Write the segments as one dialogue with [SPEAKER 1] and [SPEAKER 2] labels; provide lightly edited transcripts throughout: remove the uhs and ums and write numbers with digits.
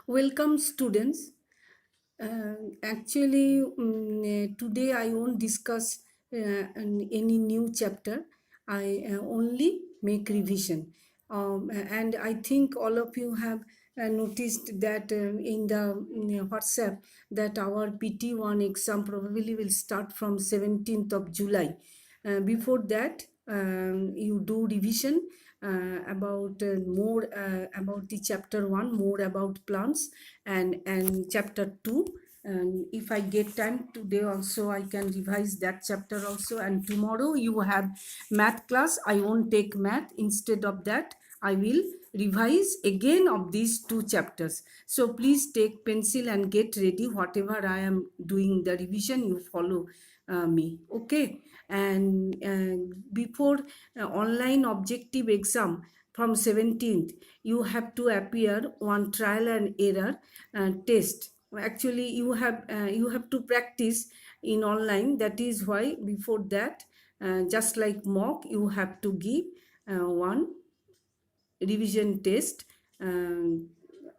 [SPEAKER 1] Welcome, students. Actually, today I won't discuss any new chapter. I only make revision. And I think all of you have noticed that in the WhatsApp that our PT1 exam probably will start from 17th of July. Before that, you do revision about more about the chapter 1, more about plants, and chapter 2. And if I get time today also, I can revise that chapter also. And tomorrow you have math class. I won't take math. Instead of that, I will revise again of these two chapters. So please take pencil and get ready. Whatever I am doing the revision, you follow me. Okay. And before online objective exam from 17th, you have to appear one trial and error test. Actually, you have to practice in online. That is why before that, just like mock, you have to give one revision test on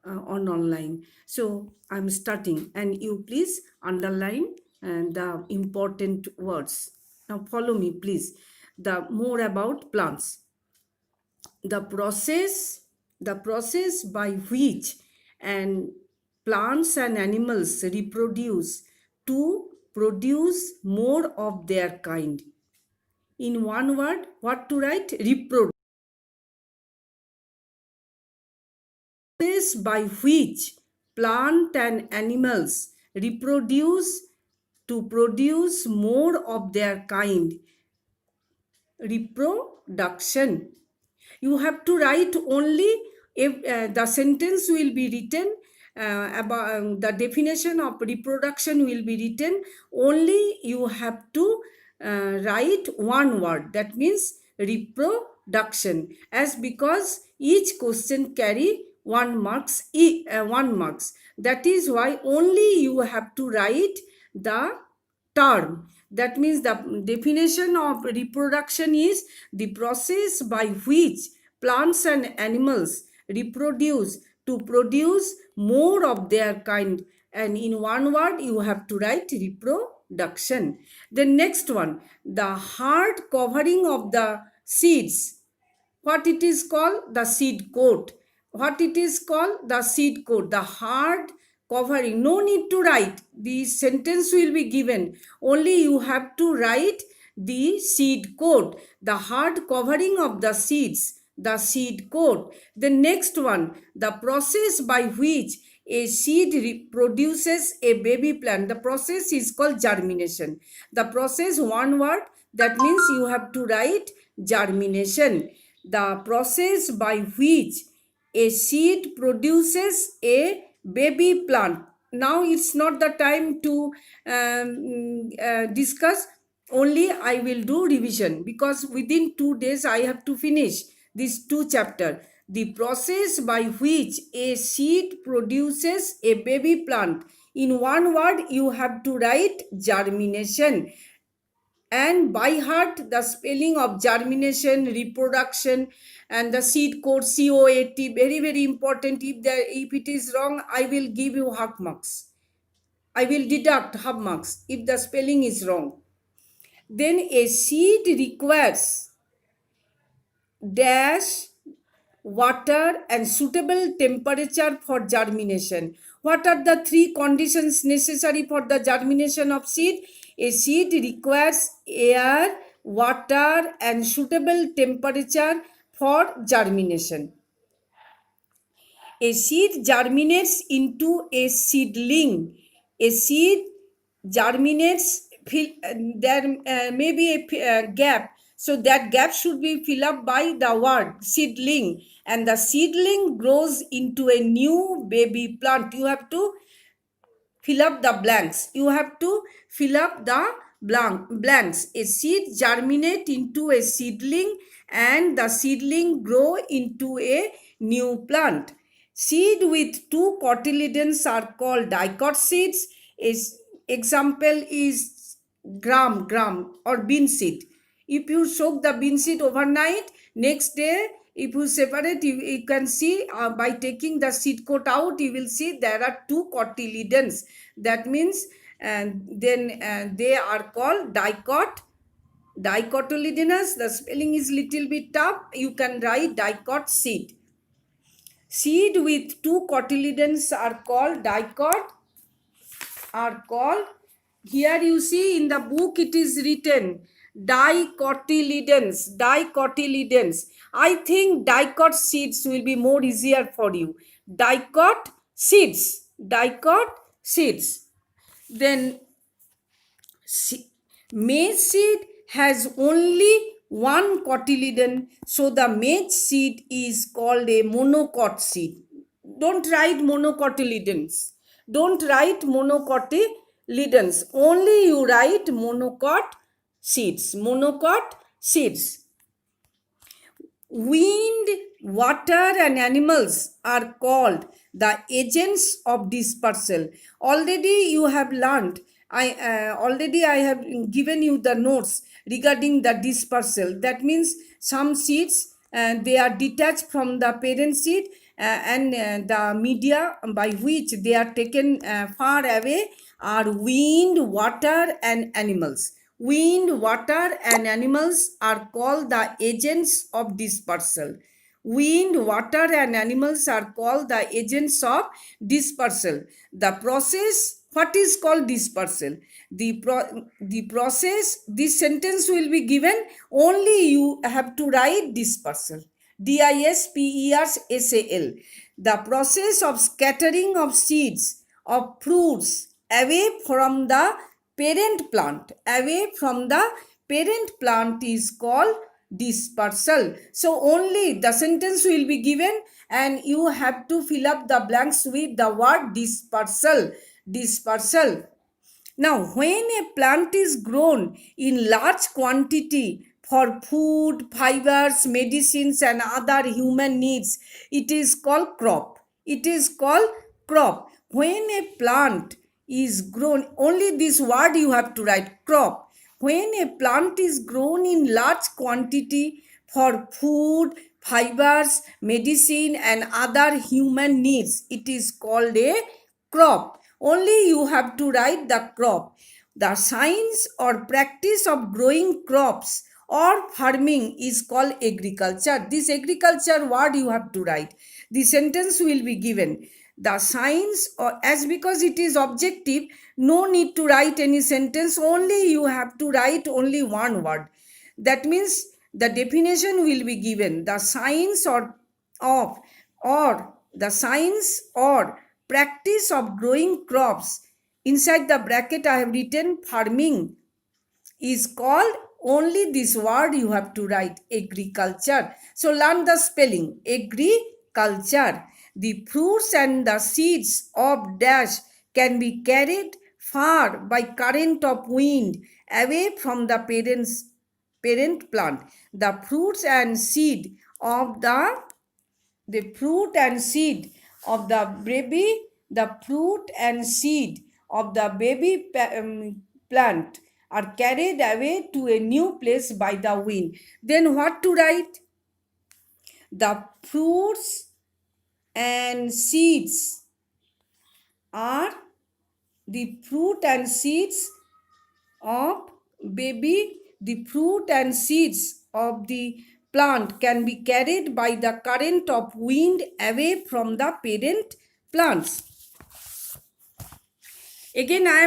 [SPEAKER 1] online. So I'm starting, and you please underline the important words. Now follow me, please. The more about plants. The process by which and plants and animals reproduce to produce more of their kind. In one word, what to write? Reproduce. Process by which plant and animals reproduce to produce more of their kind. Reproduction. You have to write only if the sentence will be written about the definition of reproduction will be written. Only you have to write one word, that means reproduction, as because each question carry 1 marks. That is why only you have to write the term. That means the definition of reproduction is the process by which plants and animals reproduce to produce more of their kind. And in one word, you have to write reproduction. The next one, the hard covering of the seeds. What it is called? The seed coat. What it is called? The seed coat. The hard covering. No need to write. The sentence will be given. Only you have to write the seed coat. The hard covering of the seeds. The seed coat. The next one, the process by which a seed produces a baby plant. The process is called germination. The process, one word, that means you have to write germination. The process by which a seed produces a baby plant. Now it's not the time to discuss. Only I will do revision, because within 2 days I have to finish these two chapters. The process by which a seed produces a baby plant. In one word, you have to write germination. And by heart the spelling of germination, reproduction, and the seed code COAT. Very, very important. If it is wrong, I will give you half marks. I will deduct half marks if the spelling is wrong. Then a seed requires dash, water, and suitable temperature for germination. What are the three conditions necessary for the germination of seed? A seed requires air, water, and suitable temperature for germination. A seed germinates into a seedling. A seed germinates, there may be a gap. So that gap should be filled up by the word seedling. And the seedling grows into a new baby plant. You have to fill up the blanks. You have to fill up the blanks. A seed germinate into a seedling, and the seedling grow into a new plant. Seed with two cotyledons are called dicot seeds. Example is gram or bean seed. If you soak the bean seed overnight, next day if you separate, you can see by taking the seed coat out, you will see there are two cotyledons. That means, and then they are called dicotyledonous. The spelling is little bit tough. You can write dicot seed. Seed with two cotyledons are called, here you see in the book it is written dicotyledons. I think dicot seeds will be more easier for you. Dicot seeds. Then maize seed has only one cotyledon, so the maize seed is called a monocot seed. Don't write monocotyledons. Don't write monocotyledons. Only you write monocot seeds. Monocot seeds. Wind, water, and animals are called the agents of dispersal. Already you have learned. I have given you the notes regarding the dispersal. That means some seeds they are detached from the parent seed, and the media by which they are taken far away are wind, water, and animals. Wind, water, and animals are called the agents of dispersal. Wind, water, and animals are called the agents of dispersal. The process, what is called dispersal? The process, this sentence will be given, only you have to write dispersal. DISPERSAL. The process of scattering of seeds of fruits away from the parent plant is called dispersal. So only the sentence will be given and you have to fill up the blanks with the word dispersal. Now, when a plant is grown in large quantity for food, fibers, medicines, and other human needs, it is called crop. It is called crop. When a plant is grown, only this word you have to write, crop. When a plant is grown in large quantity for food, fibers, medicine, and other human needs, it is called a crop. Only you have to write the crop. The science or practice of growing crops or farming is called agriculture. This agriculture word you have to write. The sentence will be given. The science, or as because it is objective, no need to write any sentence. Only you have to write only one word. That means the definition will be given. The science or the science or practice of growing crops. Inside the bracket I have written farming is called, only this word you have to write, agriculture. So learn the spelling, agriculture. The fruits and the seeds of dash can be carried far by current of wind away from the parent plant. The fruits and seed of the fruit and seed of the baby, the fruit and seed of the baby plant are carried away to a new place by the wind. Then what to write? The fruits and seeds are the fruit and seeds of the fruit and seeds of the plant can be carried by the current of wind away from the parent plants. Again I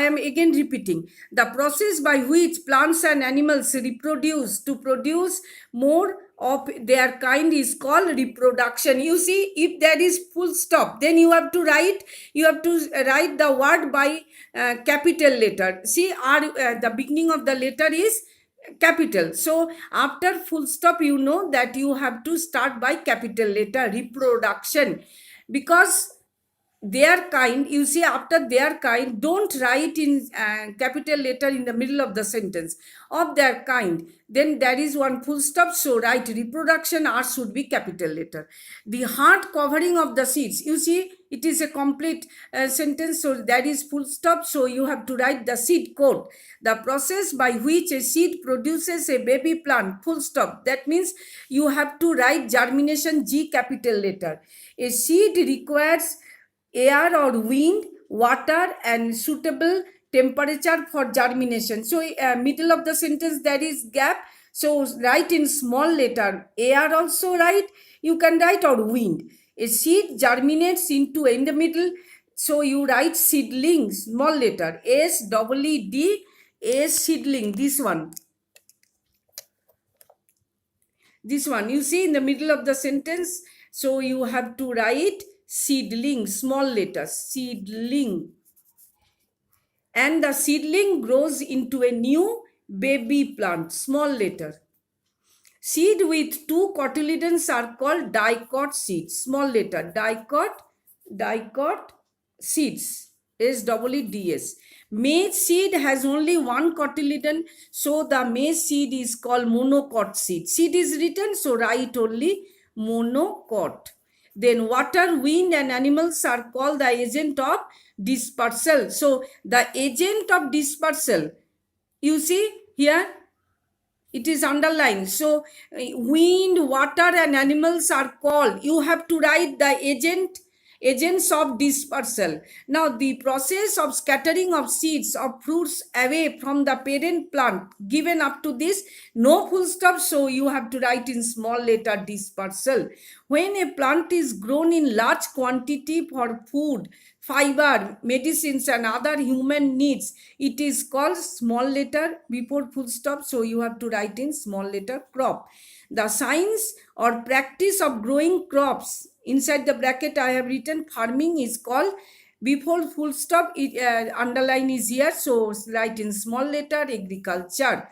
[SPEAKER 1] am again repeating, the process by which plants and animals reproduce to produce more of their kind is called reproduction. You see, if there is full stop, then you have to write the word by capital letter. See, the beginning of the letter is capital. So after full stop, you know that you have to start by capital letter, reproduction. Because their kind, you see, after their kind, don't write in capital letter in the middle of the sentence, of their kind, then there is one full stop, so write reproduction, r should be capital letter. The hard covering of the seeds, you see, it is a complete sentence, so that is full stop, so you have to write the seed coat, the process by which a seed produces a baby plant, full stop. That means you have to write germination, g capital letter. A seed requires air or wind, water, and suitable temperature for germination. So, middle of the sentence there is gap. So, write in small letter. Air also write. You can write or wind. A seed germinates into in the middle. So, you write seedling, small letter. S double E D A seedling. This one you see in the middle of the sentence, so you have to write seedling, small letters, seedling, and the seedling grows into a new baby plant, small letter. Seed with two cotyledons are called dicot seeds, small letter, dicot seeds, SEEDS. Maize seed has only one cotyledon, so the maize seed is called monocot seed. Seed is written, so write only monocot. Then water, wind, and animals are called the agent of dispersal. So the agent of dispersal, you see here, it is underlined. So wind, water, and animals are called, you have to write the agents of dispersal. Now the process of scattering of seeds of fruits away from the parent plant, given up to this, no full stop, so you have to write in small letter dispersal. When a plant is grown in large quantity for food, fiber, medicines, and other human needs, it is called small letter before full stop, so you have to write in small letter crop. The science or practice of growing crops, inside the bracket I have written farming, is called, before full stop, underline is here, so write in small letter agriculture.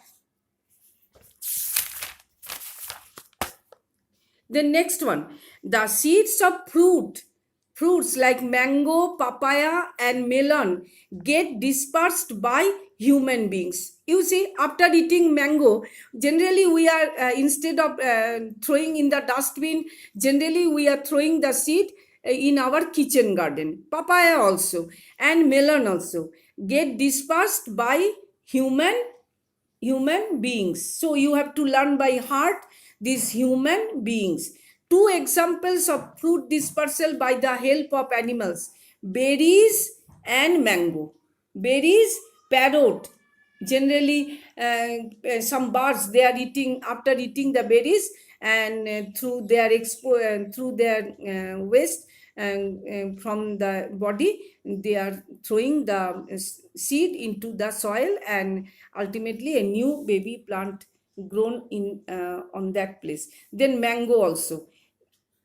[SPEAKER 1] The next one, the seeds of fruits like mango, papaya, and melon get dispersed by human beings. You see, after eating mango, generally we are, instead of throwing in the dustbin, generally we are throwing the seed in our kitchen garden. Papaya also and melon also get dispersed by human beings. So you have to learn by heart these human beings. Two examples of fruit dispersal by the help of animals: berries and mango. Berries, parrot. Generally, some birds, they are eating, after eating the berries, and through their waste and from the body, they are throwing the seed into the soil, and ultimately a new baby plant grown in on that place. Then mango also,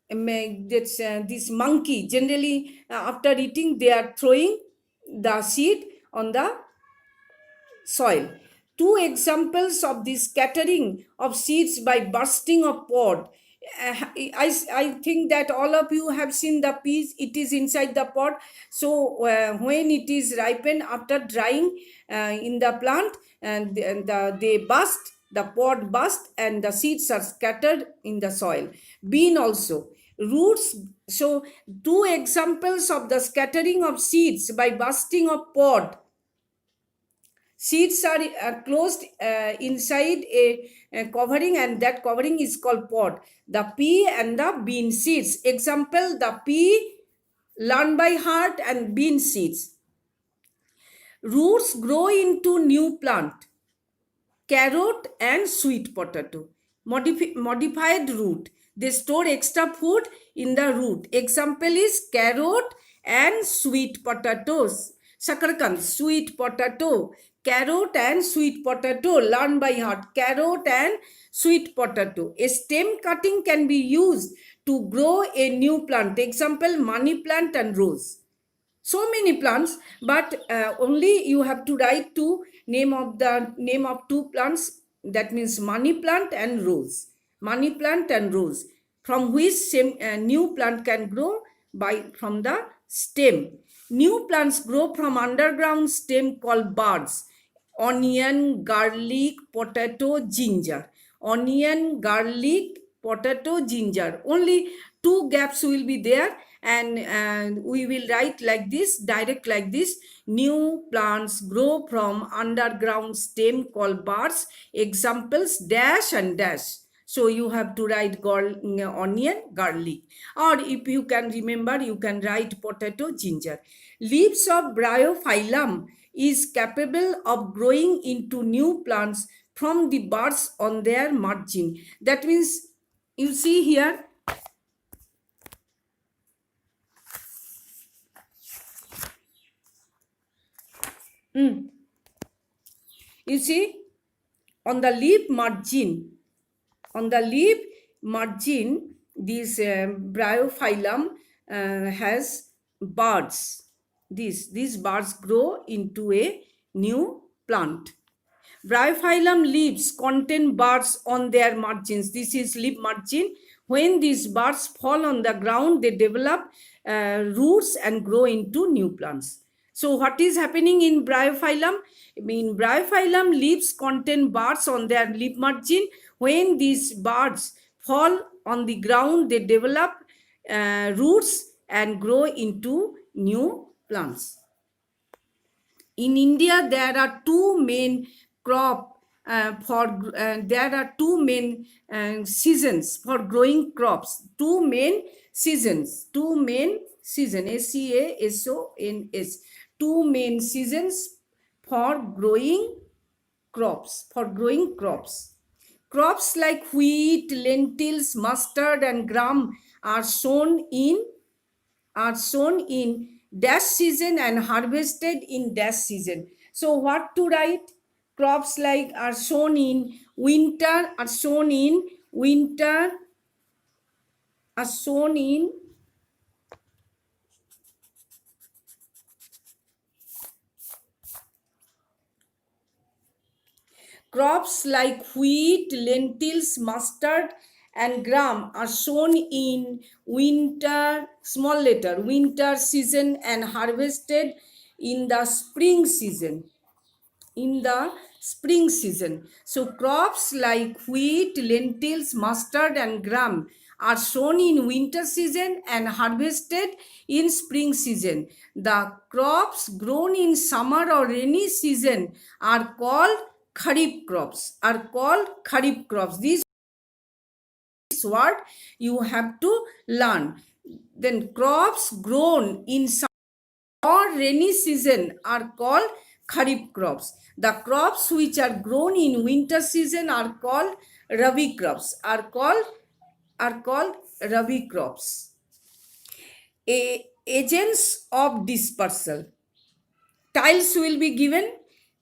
[SPEAKER 1] that's this monkey, generally after eating they are throwing the seed on the soil. Two examples of the scattering of seeds by bursting of pod. I think that all of you have seen the peas, it is inside the pod. So when it is ripened after drying in the plant, and they burst, the pod burst, and the seeds are scattered in the soil. Bean also. Roots. So two examples of the scattering of seeds by bursting of pod. Seeds are closed inside a covering, and that covering is called pod. The pea and the bean seeds. Example, the pea, learn by heart, and bean seeds. Roots grow into new plant: carrot and sweet potato. Modified root. They store extra food in the root. Example is carrot and sweet potatoes. Sakarkand, sweet potato. Carrot and sweet potato. Learn by heart. Carrot and sweet potato. A stem cutting can be used to grow a new plant. Example, money plant and rose. So many plants, but only you have to write name of two plants, that means money plant and rose, from which same new plant can grow by from the stem. New plants grow from underground stem called buds. Onion, garlic, potato, ginger. Onion, garlic, potato, ginger. Only two gaps will be there, and we will write like this, direct like this. New plants grow from underground stem called buds. Examples dash and dash. So you have to write onion, garlic. Or if you can remember, you can write potato, ginger. Leaves of bryophyllum is capable of growing into new plants from the buds on their margin. That means, you see here, you see on the leaf margin, this bryophyllum has buds. These buds grow into a new plant. Bryophyllum leaves contain buds on their margins. This is leaf margin. When these buds fall on the ground, they develop roots and grow into new plants. So what is happening in bryophyllum? In bryophyllum, leaves contain buds on their leaf margin. When these buds fall on the ground, they develop roots and grow into new plants. In India, there are two main crop there are two main seasons for growing crops. Two main seasons. SEASONS. Two main seasons for growing crops. Crops like wheat, lentils, mustard, and gram are sown in dash season and harvested in dash season. So what to write? Crops like are sown in winter, are sown in crops like wheat, lentils, mustard, and gram are sown in winter, small letter, winter season and harvested in the spring season. So crops like wheat, lentils, mustard, and gram are sown in winter season and harvested in spring season. The crops grown in summer or rainy season are called kharif crops. This word you have to learn. Then crops grown in summer or rainy season are called kharif crops. The crops which are grown in winter season are called rabi crops. Agents of dispersal. Tiles will be given,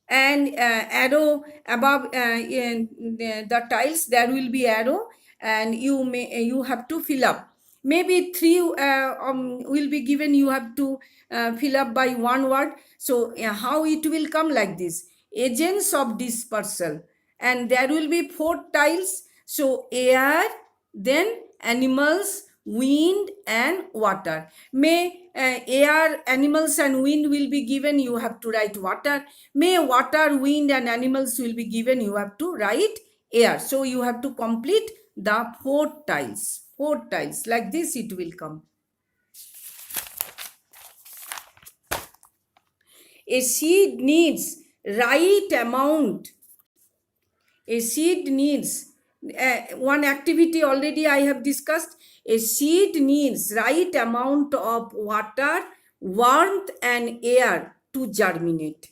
[SPEAKER 1] and arrow above the tiles there will be arrow, and you have to fill up. Maybe three will be given, you have to fill up by one word. So how it will come like this: agents of dispersal, and there will be four tiles. So air, then animals, wind, and water. May air, animals, and wind will be given, you have to write water. May water, wind, and animals will be given, you have to write air. So you have to complete the four tiles. Like this it will come. A seed needs right amount. One activity already I have discussed. A seed needs right amount of water, warmth, and air to germinate.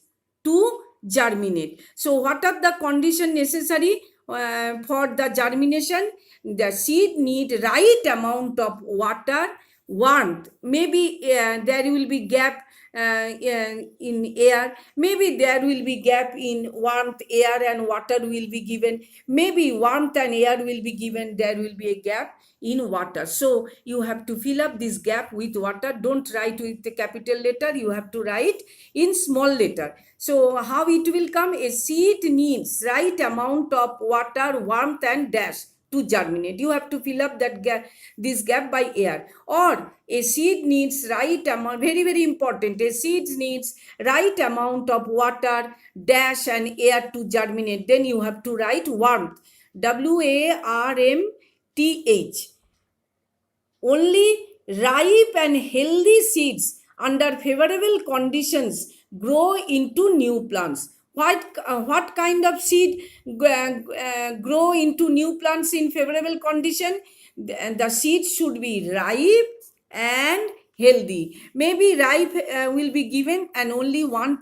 [SPEAKER 1] So what are the conditions necessary for the germination? The seed need right amount of water, warmth. Maybe there will be gap in air. Maybe there will be gap in warmth, air, and water will be given. Maybe warmth and air will be given, there will be a gap in water. So you have to fill up this gap with water. Don't write with the capital letter, you have to write in small letter. So how it will come? A seed needs right amount of water, warmth, and dash to germinate. You have to fill up that gap, this gap by air. Or a seed needs right amount, very very important, a seed needs right amount of water dash and air to germinate. Then you have to write warmth, warmth. Only ripe and healthy seeds under favorable conditions grow into new plants. What kind of seed grow into new plants in favorable condition? The seed should be ripe and healthy. Maybe ripe will be given and only one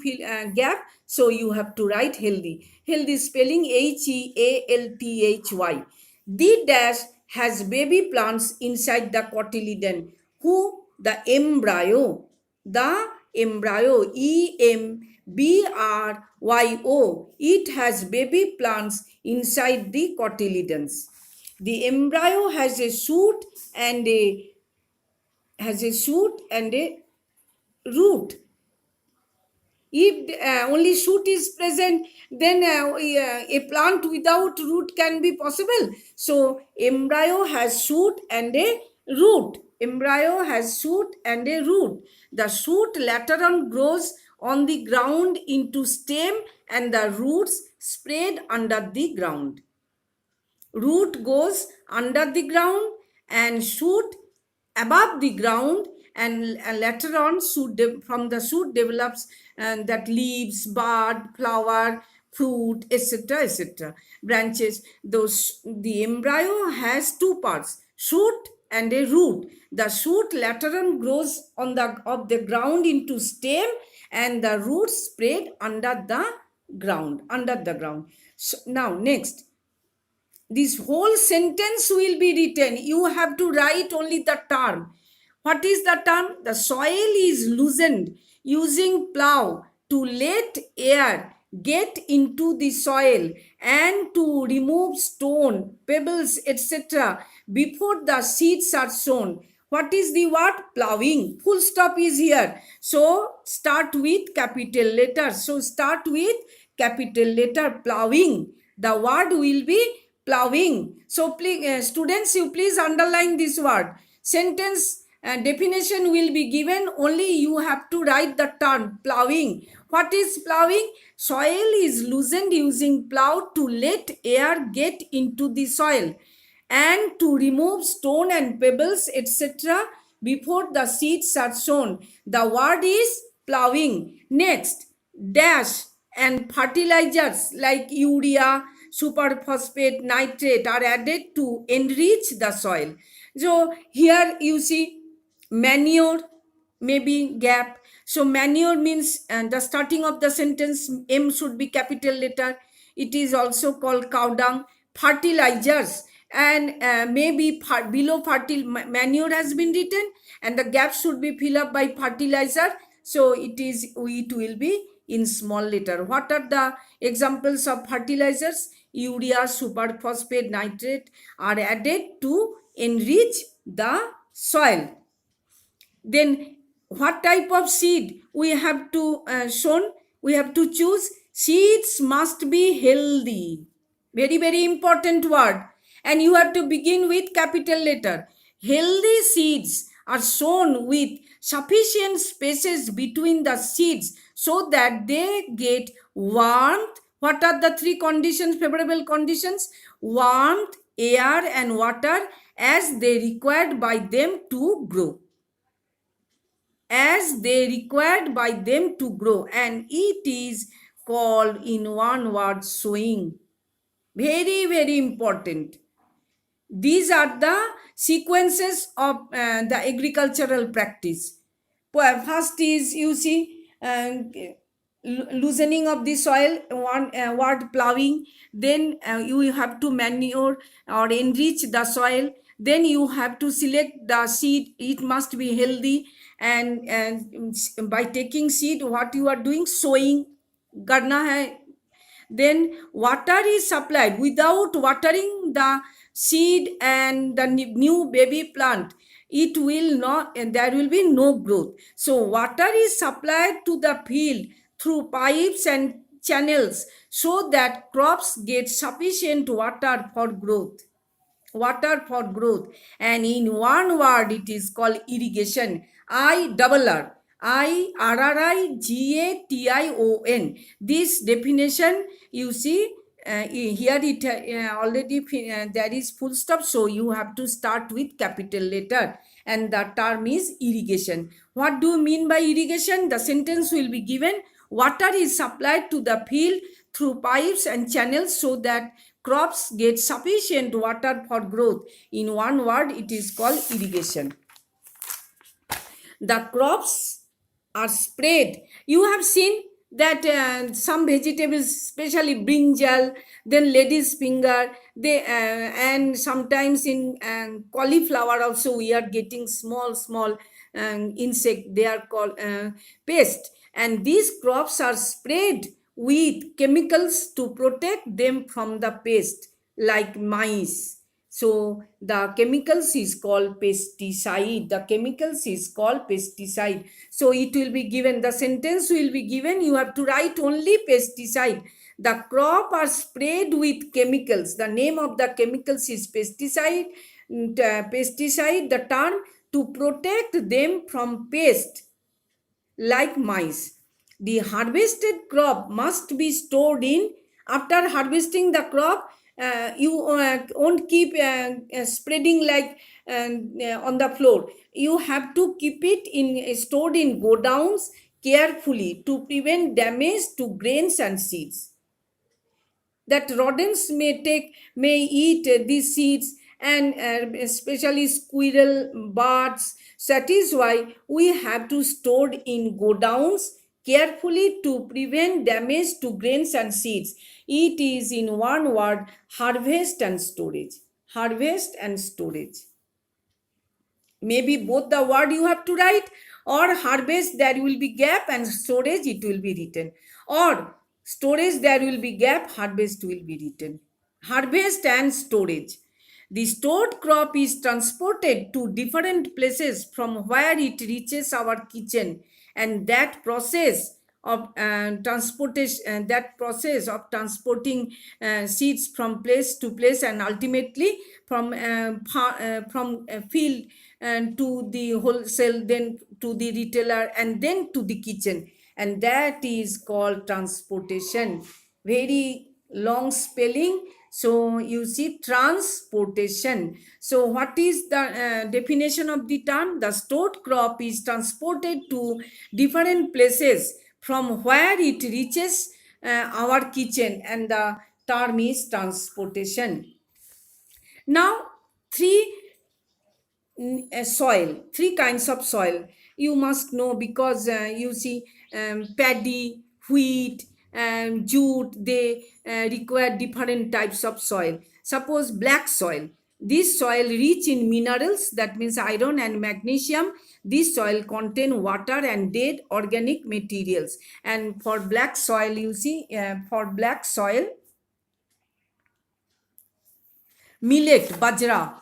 [SPEAKER 1] gap, so you have to write healthy. Healthy spelling Healthy. The dash has baby plants inside the cotyledon. Who? The embryo. The embryo. EMBRYO. It has baby plants inside the cotyledons. The embryo has a shoot and a root. If only shoot is present, then a plant without root can be possible. So embryo has shoot and a root. Embryo has shoot and a root. The shoot later on grows on the ground into stem, and the roots spread under the ground. Root goes under the ground and shoot above the ground, and later on from the shoot develops that leaves, bud, flower, fruit, etc., etc., branches. Those, the embryo has two parts, shoot and a root. The shoot later on grows on the of the ground into stem, and the roots spread under the ground. So now next, this whole sentence will be written. You have to write only the term. What is the term? The soil is loosened using plow to let air get into the soil and to remove stone, pebbles, etc. before the seeds are sown. What is the word? Plowing. Full stop is here. So start with capital letter. So start with capital letter, plowing. The word will be plowing. So please, students, you please underline this word. Sentence definition will be given, only you have to write the term plowing. What is plowing? Soil is loosened using plow to let air get into the soil and to remove stone and pebbles, etc., before the seeds are sown. The word is plowing. Next, dash and fertilizers like urea, superphosphate, nitrate are added to enrich the soil. So here you see manure, maybe gap. So manure means, the starting of the sentence M should be capital letter. It is also called cow dung. Fertilizers, and maybe below manure has been written, and the gap should be filled up by fertilizer. So it will be in small letter. What are the examples of fertilizers? Urea, superphosphate, nitrate are added to enrich the soil. Then what type of seed we have to shown? We have to choose. Seeds must be healthy. Very very important word. And you have to begin with capital letter. Healthy seeds are sown with sufficient spaces between the seeds so that they get warmth. What are the three conditions, favorable conditions? Warmth, air and water as they required by them to grow. As they required by them to grow, and it is called in one word sowing. Very very important. These are the sequences of the agricultural practice. First is, you see, loosening of the soil, one word plowing. Then you have to manure or enrich the soil. Then you have to select the seed, it must be healthy. And by taking seed, what you are doing? Sowing करना है. Then water is supplied. Without watering the seed and the new baby plant, it will not, and there will be no growth. So water is supplied to the field through pipes and channels so that crops get sufficient water for growth. water for growth, and in one word it is called irrigation. IRRIGATION. This definition, you see, here it already there is full stop, so you have to start with capital letter, and the term is irrigation. What do you mean by irrigation? The sentence will be given: water is supplied to the field through pipes and channels so that crops get sufficient water for growth. In one word, it is called irrigation. The crops are spread. You have seen that some vegetables, especially brinjal, then lady's finger, they and sometimes in cauliflower also we are getting small insect. They are called pest, and these crops are sprayed with chemicals to protect them from the pest, like mice. So the chemicals is called pesticide. The chemicals is called pesticide. So it will be given, the sentence will be given, you have to write only pesticide. The crop are sprayed with chemicals. The name of the chemicals is pesticide. Pesticide, the term, to protect them from pest like mice. The harvested crop must be stored in. After harvesting the crop, you won't keep spreading like on the floor. You have to keep it in stored in godowns carefully to prevent damage to grains and seeds. That rodents may eat these seeds, and especially squirrel, birds. So that is why we have to store in godowns carefully to prevent damage to grains and seeds. It is in one word: harvest and storage. Harvest and storage. Maybe both the word you have to write, or harvest there will be gap and storage it will be written, or storage there will be gap, harvest will be written. Harvest and storage. The stored crop is transported to different places from where it reaches our kitchen, and that process of transportation, that process of transporting seeds from place to place, and ultimately from field and to the wholesale, then to the retailer, and then to the kitchen, and that is called transportation. Very long spelling. So you see, transportation. So what is the definition of the term? The stored crop is transported to different places from where it reaches our kitchen, and the term is transportation. Now, three soil, three kinds of soil you must know, because you see, paddy, wheat, and jute, they require different types of soil. Suppose black soil. This soil rich in minerals, that means iron and magnesium. This soil contain water and dead organic materials. And for black soil, you see, for black soil, millet, bajra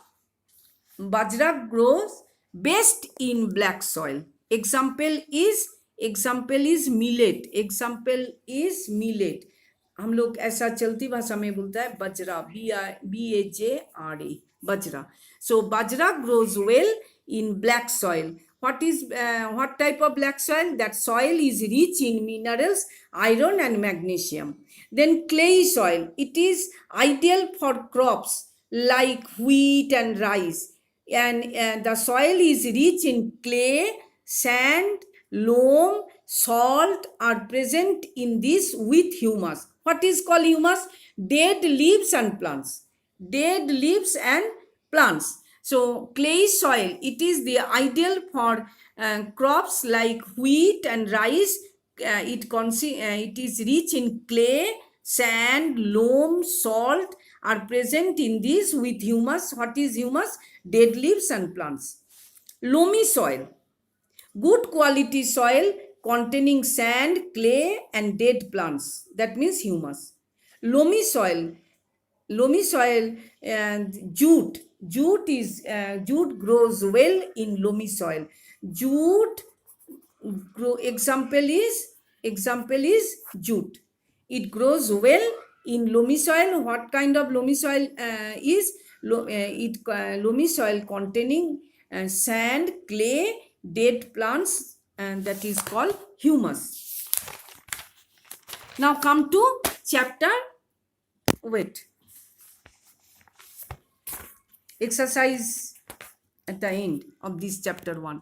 [SPEAKER 1] grows best in black soil. Example is millet. example is millet. हम लोग ऐसा चलती भाषा में बोलता है बजरा, BAJRA, bajra. So bajra grows well in black soil. What type of black soil? That soil is rich in minerals, iron and magnesium. Then clay soil. It is ideal for crops like wheat and rice, and the soil is rich in clay, sand, loam, salt are present in this with humus. What is called humus? Dead leaves and plants. Dead leaves and plants. So clay soil, it is the ideal for crops like wheat and rice. It is rich in clay, sand, loam, salt are present in this with humus. What is humus? Dead leaves and plants. Loamy soil. Good quality soil containing sand, clay, and dead plants. That means humus. Loamy soil. Loamy soil and jute. Jute grows well in loamy soil. Jute example is jute. It grows well in loamy soil. What kind of loamy soil is? loamy soil containing sand, clay, dead plants, and that is called humus. Now come to chapter, wait, exercise at the end of this chapter 1.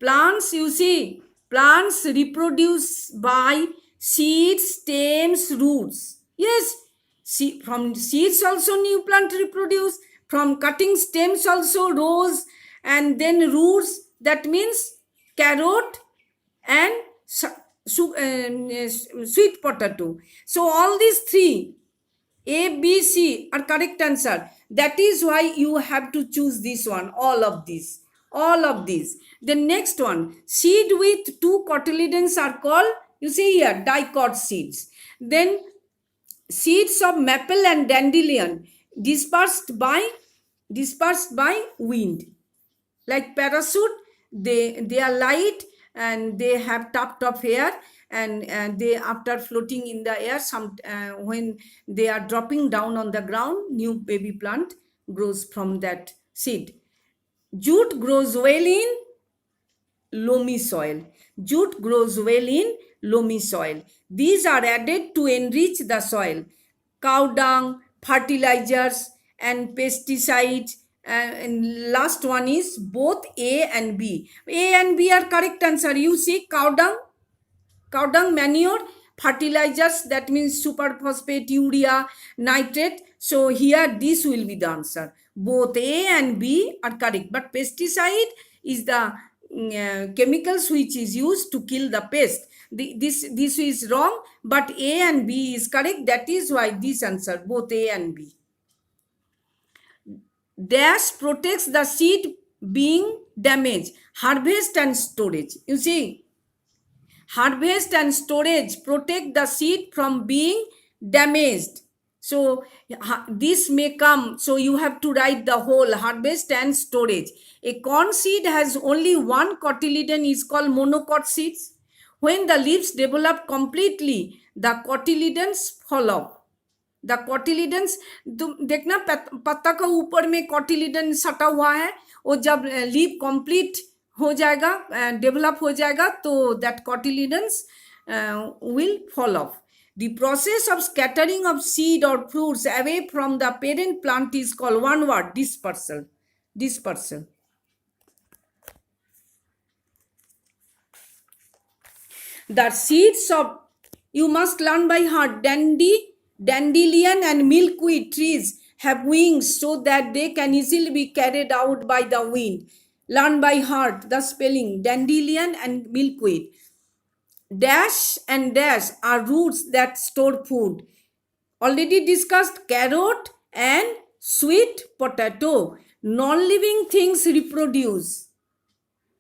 [SPEAKER 1] Plants, you see, plants reproduce by seeds, stems, roots. Yes, see, from seeds also new plant reproduce, from cutting stems also rows, and then roots, that means carrot and sweet potato. So all these three, A, B, C are correct answer. That is why you have to choose this one, all of these. All of these. The next one, seed with two cotyledons are called, you see here, dicot seeds. Then seeds of maple and dandelion dispersed by wind, like parachute. They are light and they have tuft of hair, and they, after floating in the air, when they are dropping down on the ground, new baby plant grows from that seed. Jute grows well in loamy soil. Jute grows well in loamy soil. These are added to enrich the soil. Cow dung, fertilizers, and pesticides. And last one is both A and B. A and B are correct answer. You see, cow dung manure, fertilizers, that means superphosphate, urea, nitrate. So here this will be the answer. Both A and B are correct, but pesticide is the chemicals which is used to kill the pest. This is wrong, but A and B is correct. That is why this answer, both A and B. Dash protects the seed being damaged. Harvest and storage. You see, harvest and storage protect the seed from being damaged. So this may come, so you have to write the whole harvest and storage. A corn seed has only one cotyledon, is called monocot seeds. When the leaves develop completely, the cotyledons fall off. The cotyledons, देखना पत्ता का ऊपर में cotyledon सटा हुआ है, वो जब लीफ कंप्लीट हो जाएगा, डेवलप हो जाएगा, तो that cotyledons will fall off. The process of scattering of seed or fruits away from the parent plant is called one word, dispersal. Dispersal. The seeds of, you must learn by heart, dandelion and milkweed trees have wings so that they can easily be carried out by the wind. Learn by heart the spelling, dandelion and milkweed. Dash and dash are roots that store food. Already discussed carrot and sweet potato. Non-living things reproduce.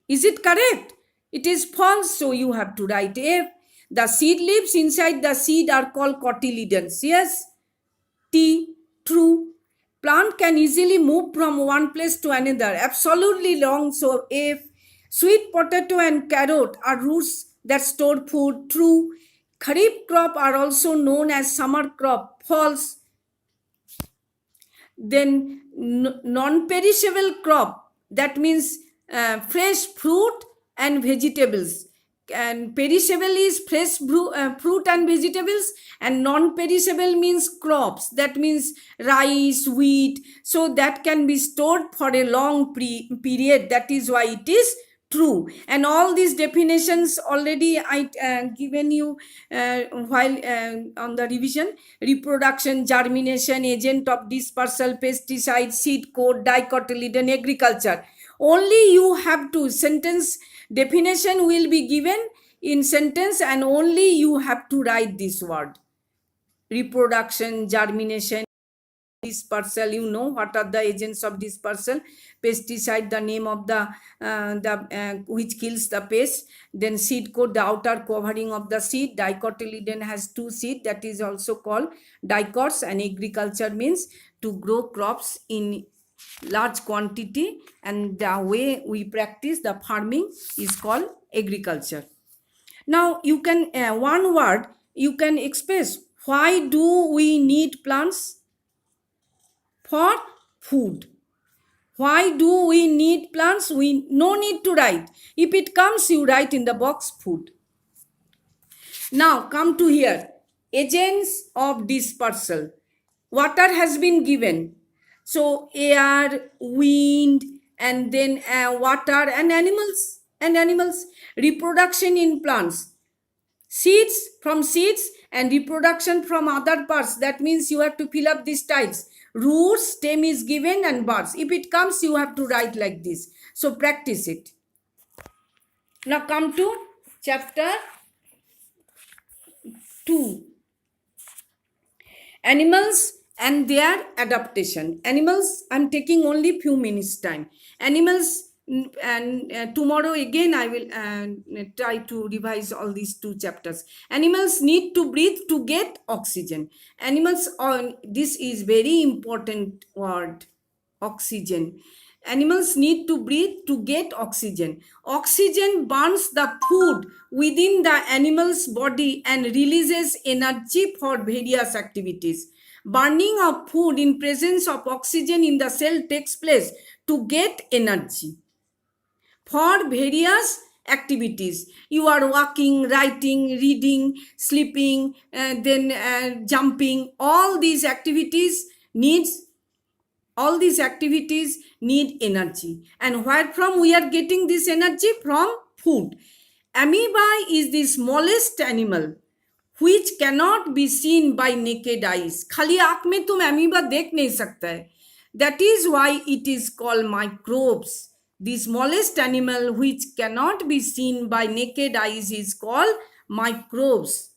[SPEAKER 1] Is it correct? It is false, so you have to write F. The seed leaves inside the seed are called cotyledons. Yes. T. True. Plant can easily move from one place to another. Absolutely wrong, so F. Sweet potato and carrot are roots that store food. True. Kharif crop are also known as summer crop. False. Then non-perishable crop, that means fresh fruit and vegetables. And perishable is fresh fruit and vegetables, and non-perishable means crops, that means rice, wheat, so that can be stored for a long period. That is why it is true. And all these definitions already I given you while on the revision. Reproduction, germination, agent of dispersal, pesticide, seed coat, dicotyledon, agriculture. Only you have to, sentence definition will be given in sentence, and only you have to write this word. Reproduction, germination, dispersal, you know what are the agents of dispersal. Pesticide, the name of the which kills the pest. Then seed coat, the outer covering of the seed. Dicotyledon has two seed, that is also called dicots. And agriculture means to grow crops in large quantity, and the way we practice the farming is called agriculture. Now you can one word you can express, why do we need plants? For food. Why do we need plants? We no need to write. If it comes, you write in the box food. Now come to here. Agents of dispersal. Water has been given. So air, wind, and then water and animals. And animals. Reproduction in plants. Seeds and reproduction from other parts. That means you have to fill up these types. Roots, stem is given, and buds. If it comes, you have to write like this. So practice it. Now come to chapter 2. Animals and their adaptation. Animals, I'm taking only few minutes time. Animals, and tomorrow again I will try to revise all these 2 chapters. Animals need to breathe to get oxygen. Animals on this is very important word, oxygen. Animals need to breathe to get oxygen. Oxygen burns the food within the animal's body and releases energy for various activities. Burning of food in presence of oxygen in the cell takes place to get energy for various activities. You are walking, writing, reading, sleeping, then jumping. All these activities need energy. And where from we are getting this energy? From food. Amoeba is the smallest animal which cannot be seen by naked eyes. खाली आँख में तुम amoeba देख नहीं सकता है. That is why it is called microbes. The smallest animal which cannot be seen by naked eyes is called microbes.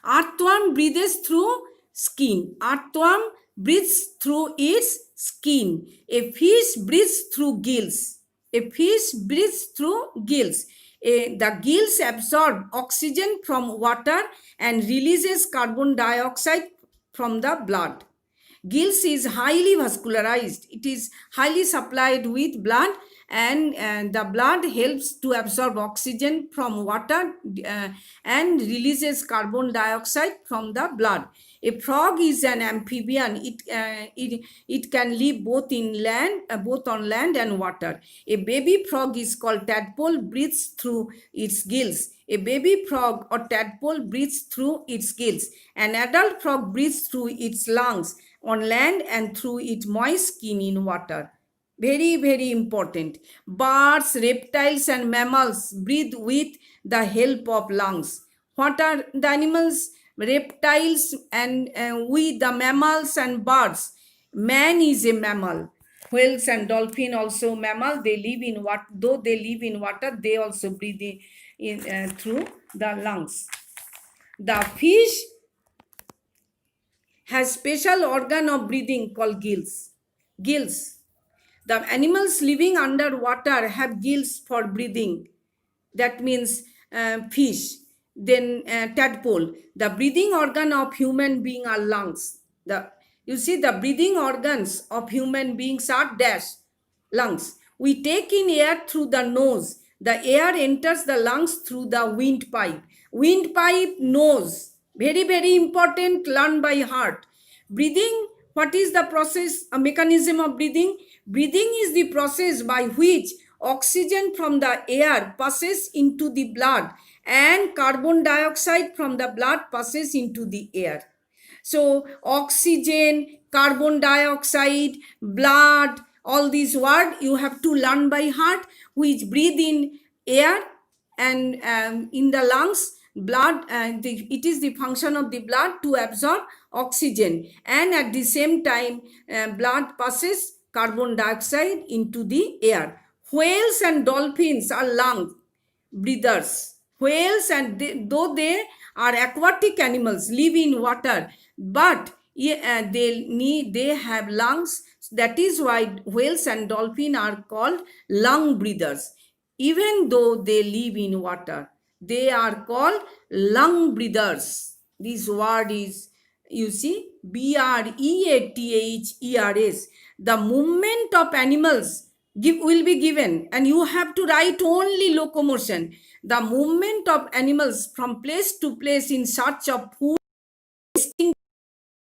[SPEAKER 1] Earthworm breathes through skin. Earthworm breathes through its skin. A fish breathes through gills. The gills absorb oxygen from water and releases carbon dioxide from the blood. Gills is highly vascularized. It is highly supplied with blood, and the blood helps to absorb oxygen from water and releases carbon dioxide from the blood. A frog is an amphibian. It can live both on land and water. A baby frog is called tadpole, breathes through its gills. A baby frog or tadpole breathes through its gills. An adult frog breathes through its lungs on land and through its moist skin in water. Very, very important. Birds, reptiles, and mammals breathe with the help of lungs. What are the animals? Reptiles and we, the mammals and birds. Man is a mammal. Whales and dolphin also mammal. They live in water. Though they live in water, they also breathe through the lungs. The fish has special organ of breathing called gills. The animals living underwater have gills for breathing. That means fish. Then tadpole. The breathing organ of human being are lungs. You see, the breathing organs of human beings are lungs. We take in air through the nose. The air enters the lungs through the windpipe. Windpipe, nose. Very, very important, learn by heart. Breathing, what is the process, a mechanism of breathing? Breathing is the process by which oxygen from the air passes into the blood and carbon dioxide from the blood passes into the air. So oxygen, carbon dioxide, blood, all these words you have to learn by heart, which breathe in air and in the lungs, blood, it is the function of the blood to absorb oxygen, and at the same time blood passes carbon dioxide into the air. Whales and dolphins are lung breathers. Whales, and though they are aquatic animals, live in water, but they have lungs. That is why whales and dolphins are called lung breathers. Even though they live in water, they are called lung breathers. This word is, you see, breathers. The movement of animals will be given, and you have to write only locomotion. The movement of animals from place to place in search of food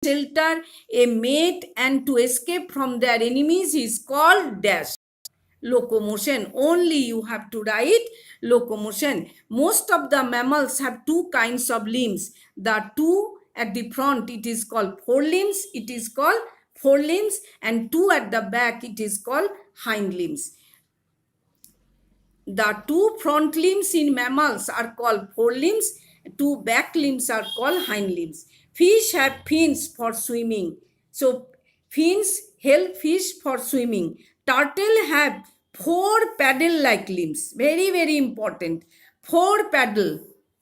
[SPEAKER 1] shelter a mate and to escape from their enemies is called dash. Locomotion. Only you have to write locomotion. Most of the mammals have two kinds of limbs. The two at the front, it is called forelimbs. It is called forelimbs, and two at the back, it is called hind limbs. The two front limbs in mammals are called forelimbs, two back limbs are called hind limbs. Fish have fins for swimming. So fins help fish for swimming. Turtle have four paddle-like limbs. Very, very important. Four paddle,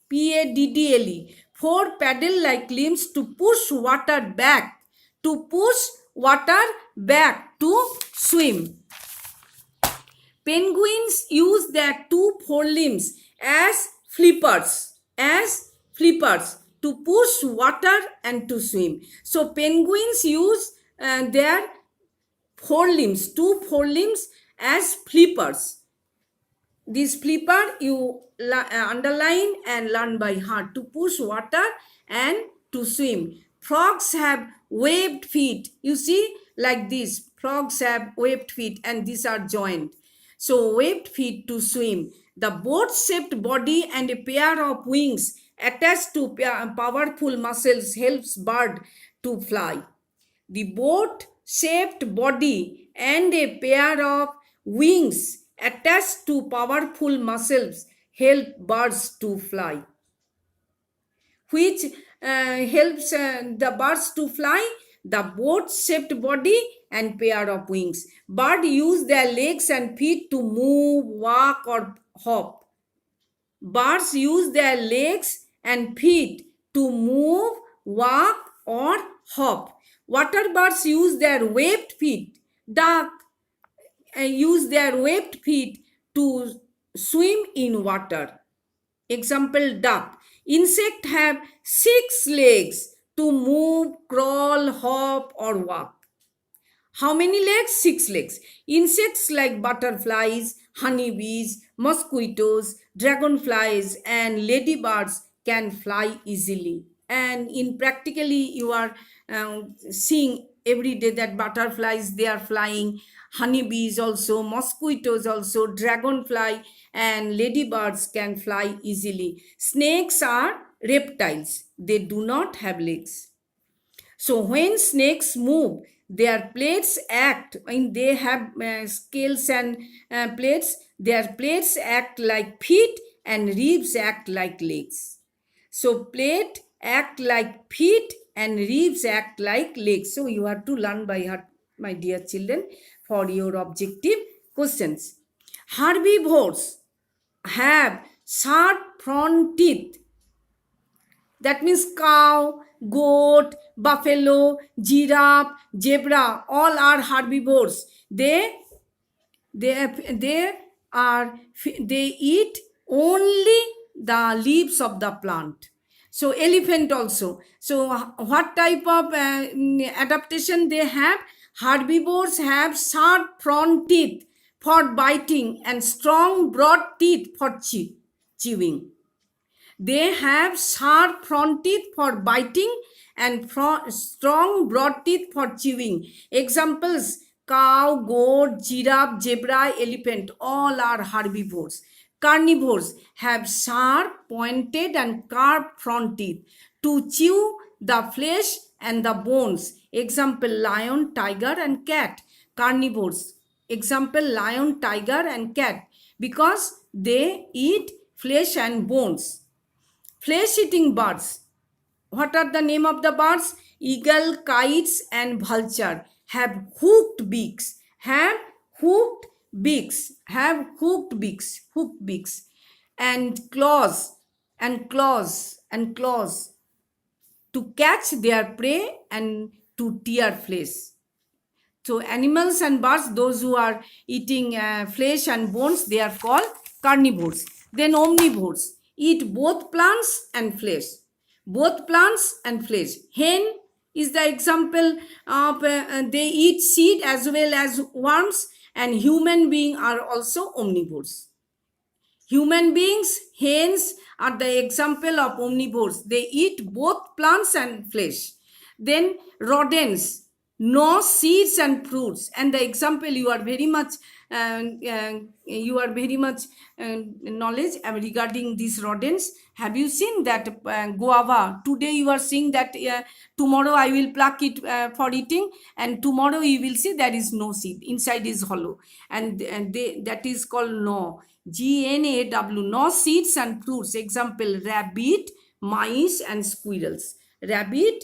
[SPEAKER 1] Paddle, four paddle-like limbs to push water back, to swim. Penguins use their two forelimbs as flippers to push water and to swim. So penguins use their two forelimbs as flippers. This flipper you underline and learn by heart, to push water and to swim. Frogs have webbed feet. You see, like this, frogs have webbed feet and these are joined. So webbed feet to swim. The boat-shaped body and a pair of wings attached to powerful muscles helps bird to fly. The boat-shaped body and a pair of wings attached to powerful muscles help birds to fly. Which helps the birds to fly? The boat-shaped body and pair of wings. Birds use their legs and feet to move, walk, or hop. Birds use their legs and feet to move, walk, or hop. Water birds use their webbed feet. Duck use their webbed feet to swim in water. Example, duck. Insects have 6 legs to move, crawl, hop, or walk. How many legs? 6 legs. Insects like butterflies, honeybees, mosquitoes, dragonflies, and ladybirds can fly easily. And in practically, you are seeing every day that butterflies, they are flying, honeybees also, mosquitoes also, dragonfly and ladybirds can fly easily. Snakes are reptiles. They do not have legs. So when snakes move, their plates act, and they have scales and plates, their plates act like feet and ribs act like legs. So plate act like feet and ribs act like legs. So you have to learn by heart, my dear children, for your objective questions. Herbivores have sharp front teeth. That means cow, goat, buffalo, giraffe, zebra, all are herbivores. They are they eat only the leaves of the plant. So elephant also. So what type of adaptation they have? Herbivores have sharp front teeth for biting and strong broad teeth for chewing. They have sharp front teeth for biting and strong broad teeth for chewing. Examples: cow, goat, giraffe, zebra, elephant, all are herbivores. Carnivores have sharp, pointed, and carved front teeth to chew the flesh and the bones. Example: lion, tiger, and cat. Carnivores. Example: lion, tiger, and cat, because they eat flesh and bones. Flesh-eating birds. What are the name of the birds? Eagle, kites, and vulture have hooked beaks. Have hooked beaks. Have hooked beaks. Hooked beaks. And claws. And claws. And claws. To catch their prey and to tear flesh. So animals and birds, those who are eating flesh and bones, they are called carnivores. Then omnivores eat both plants and flesh. Both plants and flesh. Hen is the example of they eat seed as well as worms, and human beings are also omnivores. Human beings, hens, are the example of omnivores. They eat both plants and flesh. Then rodents, no seeds and fruits. And the example you are very much you are very much knowledge regarding these rodents. Have you seen that guava? Today you are seeing that tomorrow I will pluck it for eating, and tomorrow you will see there is no seed, inside is hollow. And that is called no, GNAW, no seeds and fruits. Example, rabbit, mice and squirrels. Rabbit,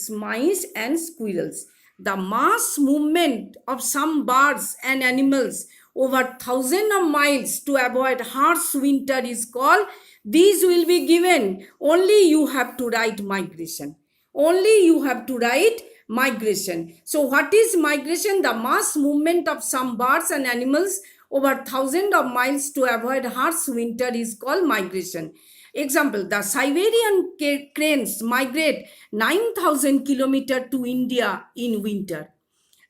[SPEAKER 1] mice and squirrels. The mass movement of some birds and animals over thousands of miles to avoid harsh winter is called, these will be given. Only you have to write migration. Only you have to write migration. So what is migration? The mass movement of some birds and animals over thousands of miles to avoid harsh winter is called migration. Example, the Siberian cranes migrate 9,000 kilometers to India in winter.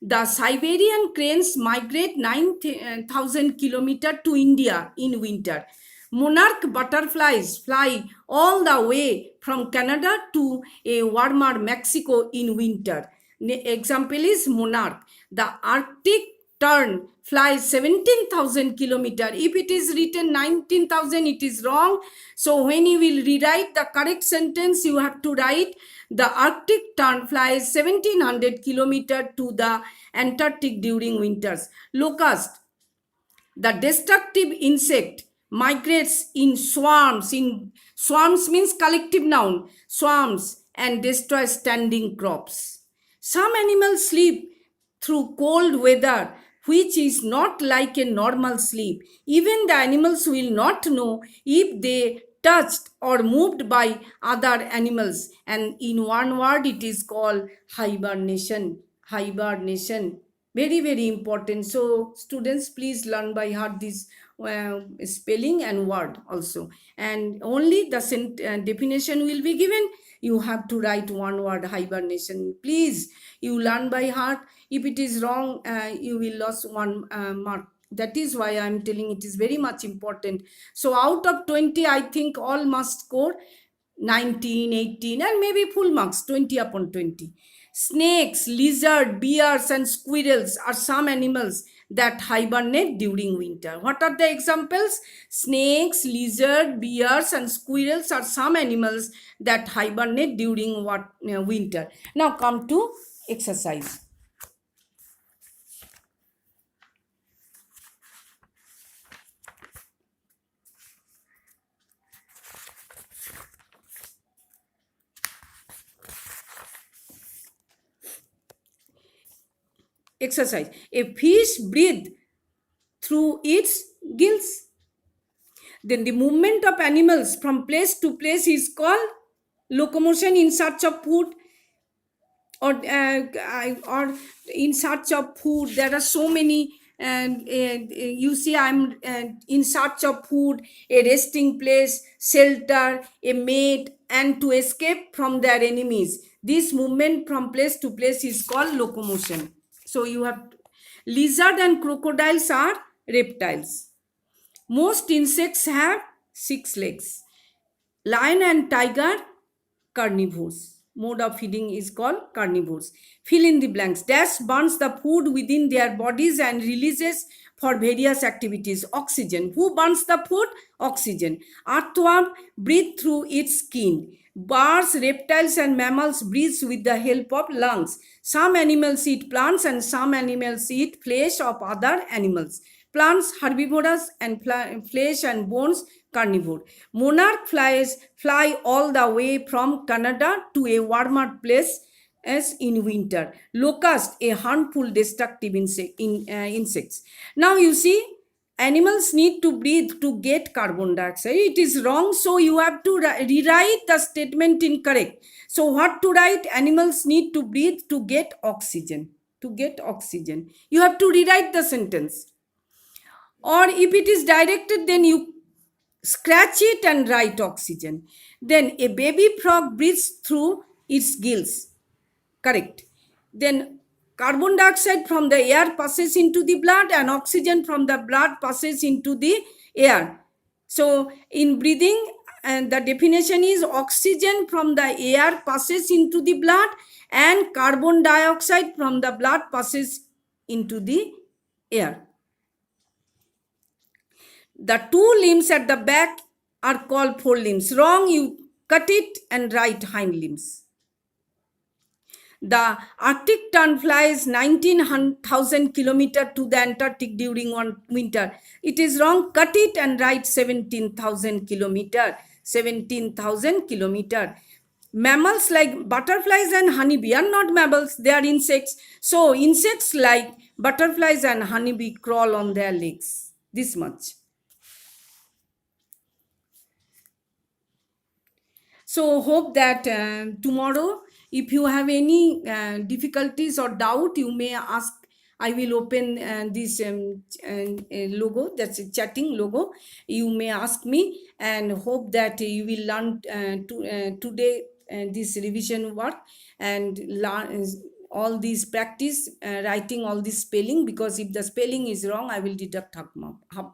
[SPEAKER 1] The Siberian cranes migrate 9,000 kilometers to India in winter. Monarch butterflies fly all the way from Canada to a warmer Mexico in winter. Example is monarch. The Arctic tern flies 17,000 kilometers. If it is written 19,000, it is wrong. So when you will rewrite the correct sentence, you have to write the Arctic tern flies 1700 kilometers to the Antarctic during winters. Locust, the destructive insect, migrates in swarms. In swarms means collective noun. Swarms and destroy standing crops. Some animals sleep through cold weather, which is not like a normal sleep. Even the animals will not know if they touched or moved by other animals. And in one word, it is called hibernation. Hibernation. Very, very important. So, students, please learn by heart this spelling and word also. And only the definition will be given. You have to write one word, hibernation. Please, you learn by heart. If it is wrong, you will lose one mark. That is why I am telling it is very much important. So out of 20, I think all must score 19, 18, and maybe full marks, 20 upon 20. Snakes, lizard, bears, and squirrels are some animals that hibernate during winter. What are the examples? Snakes, lizard, bears, and squirrels are some animals that hibernate during winter. Now come to exercise. Exercise. A fish breathes through its gills. Then the movement of animals from place to place is called locomotion in search of food, or in search of food. There are so many. And you see, I'm in search of food, a resting place, shelter, a mate, and to escape from their enemies. This movement from place to place is called locomotion. So you have lizard and crocodiles are reptiles. Most insects have 6 legs. Lion and tiger, carnivores. Mode of feeding is called carnivores. Fill in the blanks. Dash burns the food within their bodies and releases for various activities. Oxygen. Who burns the food? Oxygen. Earthworm breathe through its skin. Birds, reptiles, and mammals breathe with the help of lungs. Some animals eat plants and some animals eat flesh of other animals. Plants herbivorous and flesh and bones carnivore. Monarch fly all the way from Canada to a warmer place as in winter. Locust, a harmful destructive insects. Now you see, animals need to breathe to get carbon dioxide. It is wrong, so you have to rewrite the statement incorrect. So what to write? Animals need to breathe to get oxygen. To get oxygen. You have to rewrite the sentence. Or if it is directed, then you scratch it and write oxygen. Then a baby frog breathes through its gills. Correct. Then carbon dioxide from the air passes into the blood and oxygen from the blood passes into the air. So in breathing, and the definition is oxygen from the air passes into the blood and carbon dioxide from the blood passes into the air. The two limbs at the back are called forelimbs. Wrong, you cut it and write hind limbs. The Arctic tern flies 19,000 kilometers to the Antarctic during one winter. It is wrong. Cut it and write 17,000 kilometers. 17,000 kilometers. Mammals like butterflies and honeybee are not mammals, they are insects. So, insects like butterflies and honeybee crawl on their legs. This much. So hope that tomorrow, if you have any difficulties or doubt, you may ask. I will open this logo, that's a chatting logo. You may ask me, and hope that you will learn today this revision work and learn all these practice writing all this spelling, because if the spelling is wrong I will deduct half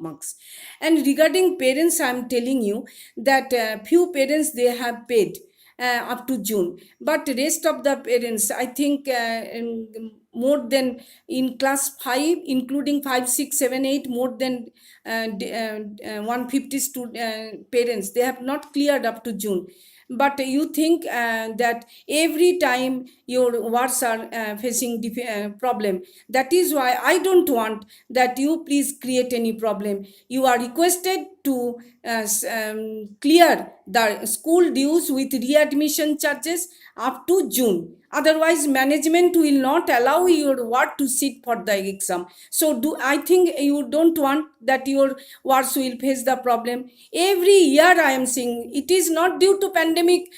[SPEAKER 1] marks. And regarding parents, I am telling you that few parents they have paid up to June, but rest of the parents I think more than in class 5 including 5 6 7 8, more than 150 parents they have not cleared up to June. But you think that every time your wards are facing problem, that is why I don't want that you please create any problem. You are requested to clear the school dues with readmission charges up to June. Otherwise, management will not allow your ward to sit for the exam. So, do I think you don't want that your wards will face the problem? Every year, I am saying it is not due to pandemic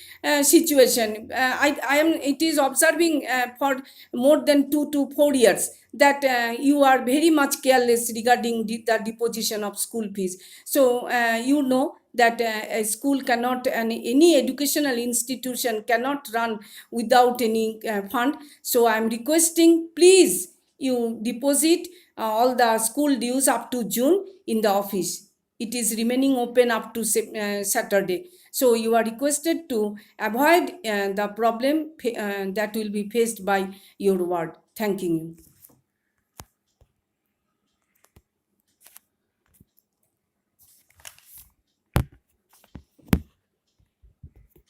[SPEAKER 1] situation. I am. It is observing for more than 2 to 4 years that you are very much careless regarding the deposition of school fees. So you know that a school cannot, and any educational institution cannot run without any fund. So I am requesting, please you deposit all the school dues up to June in the office. It is remaining open up to Saturday. So you are requested to avoid the problem that will be faced by your ward. Thanking you.